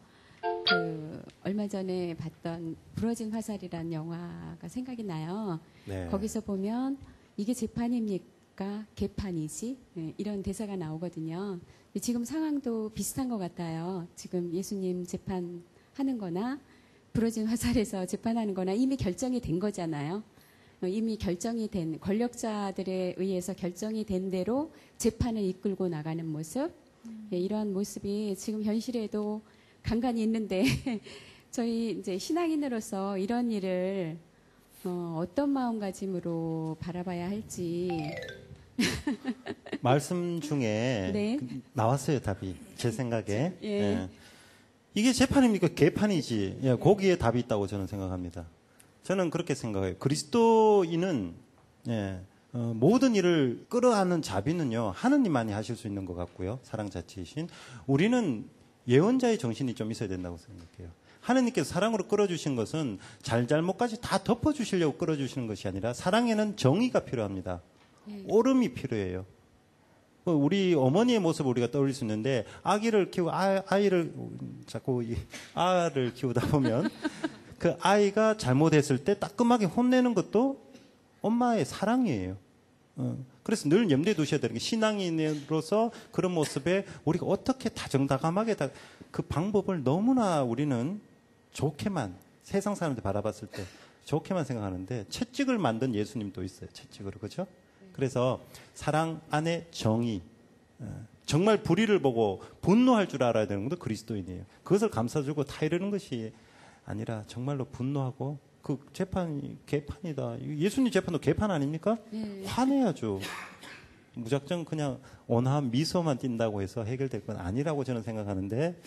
G: 그 얼마 전에 봤던 부러진 화살이라는 영화가 생각이 나요.
B: 네.
G: 거기서 보면 이게 재판입니까? 개판이지? 네, 이런 대사가 나오거든요. 지금 상황도 비슷한 것 같아요. 지금 예수님 재판하는 거나 부러진 화살에서 재판하는 거나 이미 결정이 된 거잖아요. 이미 결정이 된 권력자들에 의해서 결정이 된 대로 재판을 이끌고 나가는 모습, 예, 이런 모습이 지금 현실에도 간간히 있는데 저희 이제 신앙인으로서 이런 일을 어떤 마음가짐으로 바라봐야 할지.
B: 말씀 중에
G: 네.
B: 나왔어요, 답이. 제 생각에.
G: 예.
B: 예. 이게 재판입니까? 개판이지. 예, 거기에 답이 있다고 저는 생각합니다. 저는 그렇게 생각해요. 그리스도인은 모든 일을 끌어안는 자비는요, 하느님만이 하실 수 있는 것 같고요. 사랑 자체이신. 우리는 예언자의 정신이 좀 있어야 된다고 생각해요. 하느님께서 사랑으로 끌어주신 것은 잘잘못까지 다 덮어주시려고 끌어주시는 것이 아니라 사랑에는 정의가 필요합니다. 옳음이 필요해요. 우리 어머니의 모습을 우리가 떠올릴 수 있는데 아기를 키우고 아이를 자꾸 아를 키우다 보면 그 아이가 잘못했을 때 따끔하게 혼내는 것도 엄마의 사랑이에요. 그래서 늘 염두에 두셔야 되는 게 신앙인으로서 그런 모습에 우리가 어떻게 다정다감하게 그 방법을 너무나 우리는 좋게만 세상 사람들 바라봤을 때 좋게만 생각하는데 채찍을 만든 예수님도 있어요. 채찍으로. 그죠? 그래서 사랑 안에 정의, 정말 불의를 보고 분노할 줄 알아야 되는 것도 그리스도인이에요. 그것을 감싸주고 타이르는 것이 아니라 정말로 분노하고 그 재판이 개판이다. 예수님 재판도 개판 아닙니까? 화내야죠. 무작정 그냥 온화한 미소만 띈다고 해서 해결될 건 아니라고 저는 생각하는데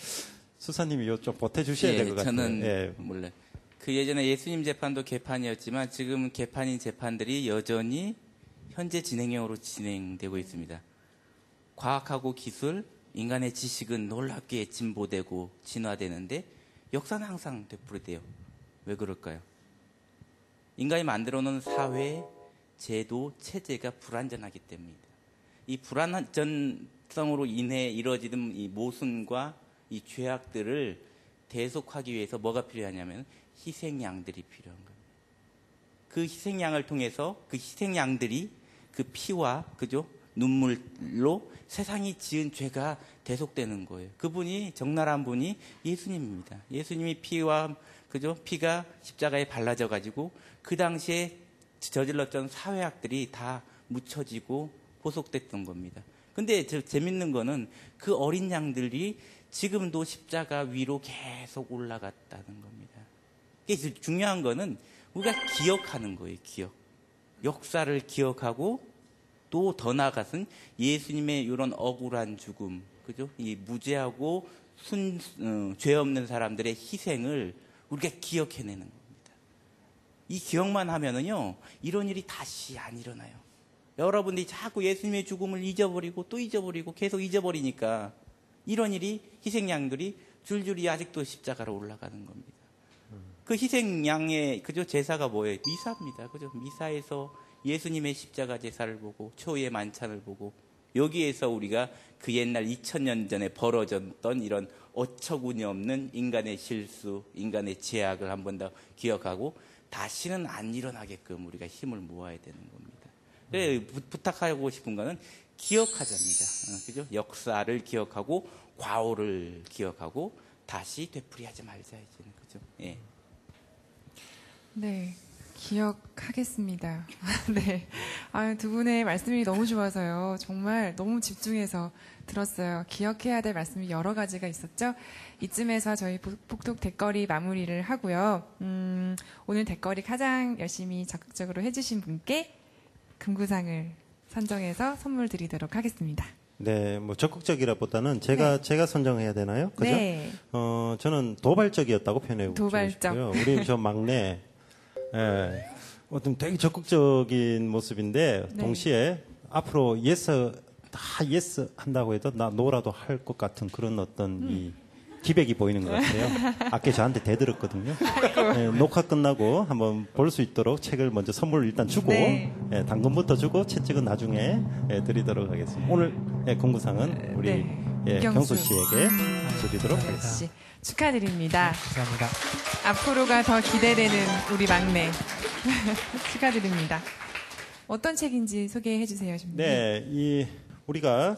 B: 수사님이 이거 좀 보태주셔야 될 것 같아요.
E: 저는 몰래 그 예전에 예수님 재판도 개판이었지만 지금 개판인 재판들이 여전히 현재 진행형으로 진행되고 있습니다. 과학하고 기술, 인간의 지식은 놀랍게 진보되고 진화되는데 역사는 항상 되풀이돼요. 왜 그럴까요? 인간이 만들어 놓은 사회, 제도, 체제가 불완전하기 때문입니다. 이 불완전성으로 인해 이루어지는 이 모순과 이 죄악들을 대속하기 위해서 뭐가 필요하냐면 희생양들이 필요한 겁니다. 그 희생양을 통해서 그 희생양들이 그 피와 그죠? 눈물로 세상이 지은 죄가 대속되는 거예요. 그분이 적나라한 분이 예수님입니다. 예수님이 피와 그죠? 피가 십자가에 발라져 가지고 그 당시에 저질렀던 사회악들이 다 묻혀지고 포속됐던 겁니다. 근데 재밌는 거는 그 어린 양들이 지금도 십자가 위로 계속 올라갔다는 겁니다. 그게 중요한 거는 우리가 기억하는 거예요. 기억. 역사를 기억하고 또 더 나아가서는 예수님의 이런 억울한 죽음, 그죠? 이 무죄하고 죄 없는 사람들의 희생을 우리가 기억해내는 겁니다. 이 기억만 하면은요, 이런 일이 다시 안 일어나요. 여러분들이 자꾸 예수님의 죽음을 잊어버리고 또 잊어버리고 계속 잊어버리니까 이런 일이 희생양들이 줄줄이 아직도 십자가로 올라가는 겁니다. 그 희생양의 그죠 제사가 뭐예요? 미사입니다. 그죠? 미사에서 예수님의 십자가 제사를 보고 초의 만찬을 보고 여기에서 우리가 그 옛날 2000년 전에 벌어졌던 이런 어처구니 없는 인간의 실수, 인간의 죄악을 한 번 더 기억하고 다시는 안 일어나게끔 우리가 힘을 모아야 되는 겁니다. 그래 부탁하고 싶은 거는 기억하자입니다. 그죠? 역사를 기억하고 과오를 기억하고 다시 되풀이하지 말자 이제는 그죠? 예.
C: 네. 기억하겠습니다. 네. 아, 두 분의 말씀이 너무 좋아서요. 정말 너무 집중해서 들었어요. 기억해야 될 말씀이 여러 가지가 있었죠. 이쯤에서 저희 복독 댓거리 마무리를 하고요. 오늘 댓거리 가장 열심히 적극적으로 해주신 분께 금구상을 선정해서 선물 드리도록 하겠습니다.
B: 네, 뭐 적극적이라보다는 제가 선정해야 되나요? 그죠?
C: 네.
B: 저는 도발적이었다고 표현해
C: 도발적.
B: 싶고요. 우리 저 막내, 예, 어떤 되게 적극적인 모습인데
C: 네.
B: 동시에 앞으로 다 예스 한다고 해도 나 노라도 할 것 같은 그런 어떤 이 기백이 보이는 것 같아요. 아까 저한테 대들었거든요. 예, 녹화 끝나고 한번 볼 수 있도록 책을 먼저 선물을 일단 주고
C: 네.
B: 예, 당근부터 주고 채찍은 나중에 드리도록 하겠습니다. 오늘 공구상은 우리
C: 네.
B: 경수 씨에게 드리도록 하겠습니다.
C: 씨, 축하드립니다.
F: 감사합니다.
C: 앞으로가 더 기대되는 우리 막내. 축하드립니다. 어떤 책인지 소개해 주세요, 신부님.
B: 네, 우리가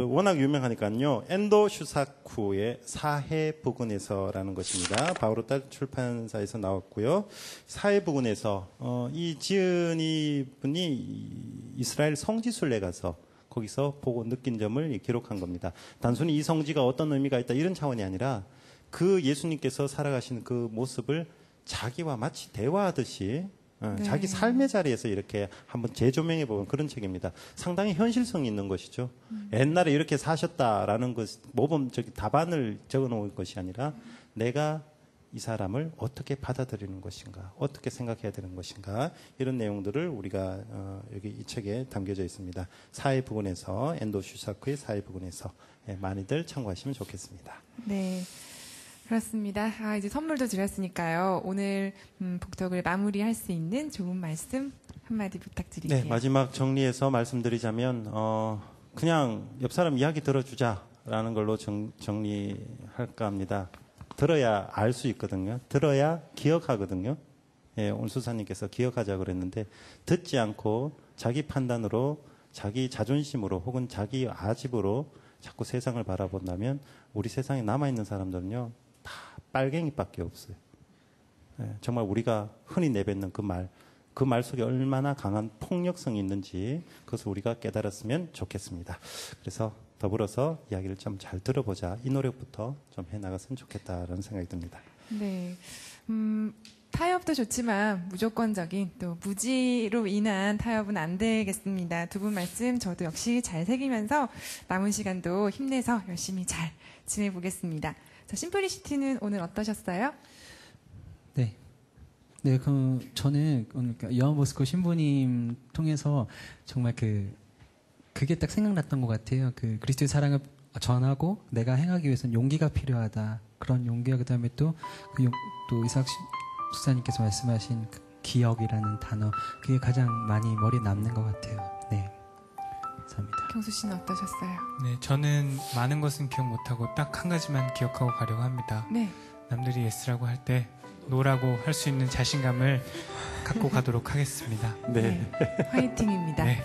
B: 워낙 유명하니까요. 엔도 슈사쿠의 사해 부근에서라는 것입니다. 바오로딸 출판사에서 나왔고요. 사해 부근에서 이 지은이 분이 이스라엘 성지순례 가서 거기서 보고 느낀 점을 기록한 겁니다. 단순히 이 성지가 어떤 의미가 있다 이런 차원이 아니라 그 예수님께서 살아가시는 그 모습을 자기와 마치 대화하듯이
C: 네.
B: 자기 삶의 자리에서 이렇게 한번 재조명해 보는 그런 책입니다. 상당히 현실성이 있는 것이죠. 옛날에 이렇게 사셨다라는 것, 모범적인 답안을 적어 놓은 것이 아니라 내가 이 사람을 어떻게 받아들이는 것인가, 어떻게 생각해야 되는 것인가, 이런 내용들을 우리가 여기 이 책에 담겨져 있습니다. 사회 부분에서, 엔도 슈사쿠의 사회 부분에서 많이들 참고하시면 좋겠습니다.
C: 네. 그렇습니다. 이제 선물도 드렸으니까요. 오늘 복덕을 마무리할 수 있는 좋은 말씀 한마디 부탁드릴게요.
B: 네, 마지막 정리해서 말씀드리자면 그냥 옆 사람 이야기 들어주자라는 걸로 정리할까 합니다. 들어야 알 수 있거든요. 들어야 기억하거든요. 예, 오늘 수사님께서 기억하자 그랬는데 듣지 않고 자기 판단으로 자기 자존심으로 혹은 자기 아집으로 자꾸 세상을 바라본다면 우리 세상에 남아있는 사람들은요. 다 빨갱이밖에 없어요. 예, 정말 우리가 흔히 내뱉는 그 말 속에 얼마나 강한 폭력성이 있는지 그것을 우리가 깨달았으면 좋겠습니다. 그래서 더불어서 이야기를 좀 잘 들어보자. 이 노력부터 좀 해나갔으면 좋겠다라는 생각이 듭니다.
C: 네. 타협도 좋지만 무조건적인 또 무지로 인한 타협은 안 되겠습니다. 두 분 말씀 저도 역시 잘 새기면서 남은 시간도 힘내서 열심히 잘 지내보겠습니다. 자, 심플리시티는 오늘 어떠셨어요?
D: 네, 저는 요한보스코 신부님 통해서 정말 그게 딱 생각났던 것 같아요. 그리스도의 사랑을 전하고 내가 행하기 위해서는 용기가 필요하다. 그런 용기와 그다음에 또 이삭 수사님께서 말씀하신 기억이라는 단어, 그게 가장 많이 머리에 남는 것 같아요. 네, 감사합니다.
C: 경수 씨는 어떠셨어요?
F: 네, 저는 많은 것은 기억 못하고 딱 한 가지만 기억하고 가려고 합니다.
C: 네.
F: 남들이 예스라고 할 때 노라고 할 수 있는 자신감을 갖고 가도록 하겠습니다.
B: 네.
C: 화이팅입니다.
F: 네.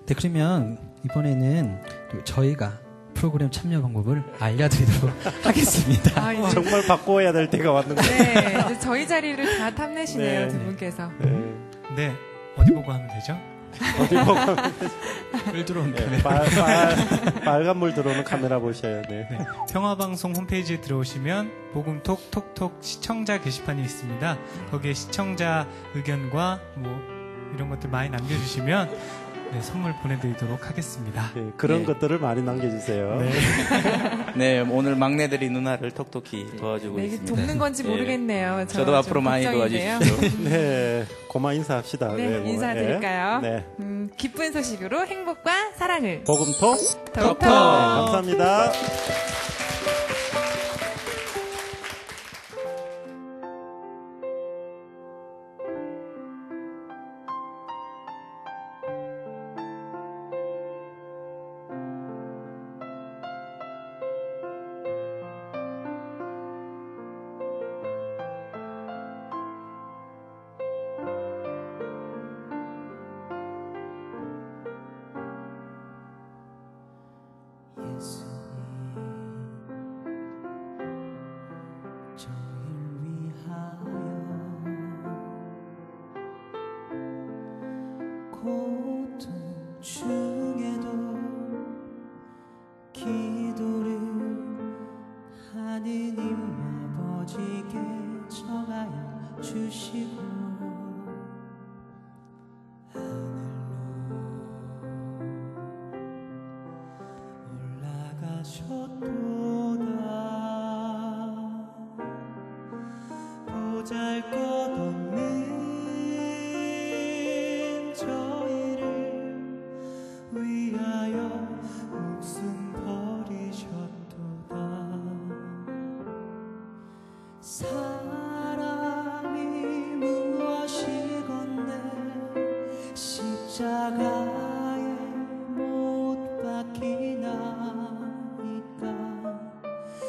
D: 네, 그러면 이번에는 또 저희가 프로그램 참여 방법을 알려드리도록 하겠습니다.
C: 이제,
B: 정말 바꿔야 될 때가 왔는 거예요.
C: 네, 이제 저희 자리를 다 탐내시네요,
B: 네.
C: 두 분께서.
F: 네, 어디 보고 하면 되죠?
B: 어디 보고
D: 물 들어온
B: 네, 빨간 물 들어오는 카메라 보셔야 돼.
F: 네, 평화방송 홈페이지에 들어오시면 복음톡 톡톡 시청자 게시판이 있습니다. 거기에 시청자 의견과 뭐 이런 것들 많이 남겨주시면 선물 보내드리도록 하겠습니다.
B: 네, 그런 것들을 많이 남겨주세요.
F: 네.
E: 네, 오늘 막내들이 누나를 톡톡히 도와주고
C: 네, 이게
E: 있습니다.
C: 돕는 건지 모르겠네요.
E: 저도 앞으로 많이
C: 걱정이네요.
E: 도와주십시오.
B: 네, 고마 인사합시다.
C: 네,
B: 뭐,
C: 인사드릴까요?
B: 네.
C: 기쁜 소식으로 행복과 사랑을
B: 복음톡
C: 톡톡.
B: 네, 감사합니다.
A: 예수님 고통 중에도 기도를 하느님 아버지께 청하여 주시고 하늘로 올라가셨도다. 보잘것없는 저희를 위하여 목숨 버리셨도다. 사랑이 무엇이건대 십자가에 못 박히나이까.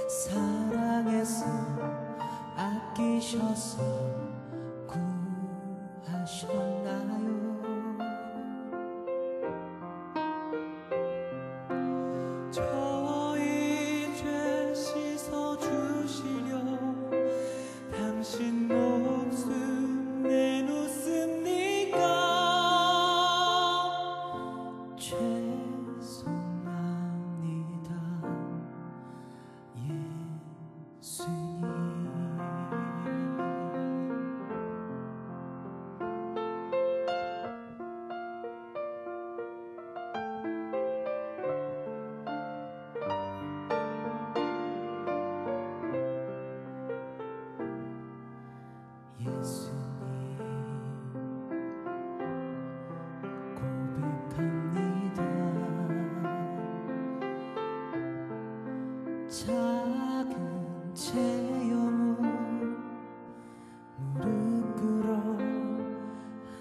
A: 사랑해서 아끼셔서 구하셨나요? 저희 죄 씻어주시려 당신 목숨 내놓습니까? 죄송합니다 예수님. 예수님 고백합니다. 작은 제 영혼 무릎 꿇어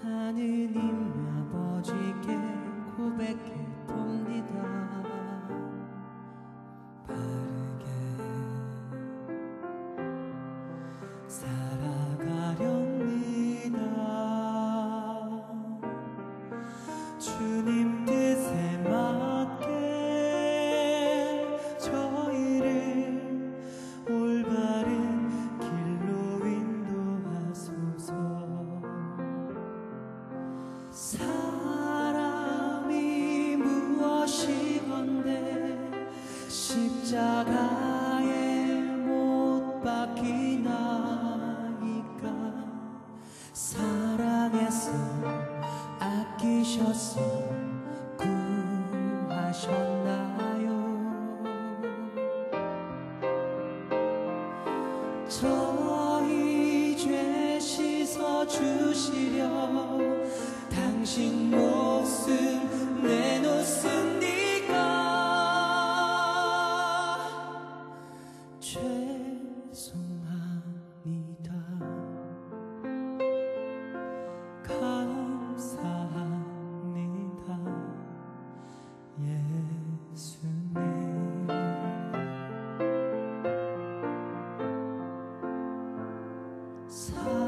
A: 하느님 아버지께 고백해 봅니다. 바르게 살아가렵니다. 주님 뜻에 맞게 저희를 올바른 길로 인도하소서. 사람이 무엇이건대 십자가에 못 박히나이까. 사랑해서 아끼셔서 구하셨나요? 저희 죄 씻어주시려 당신 목숨 내놓습니까? 죄송합니다 감사합니다 예수님. 사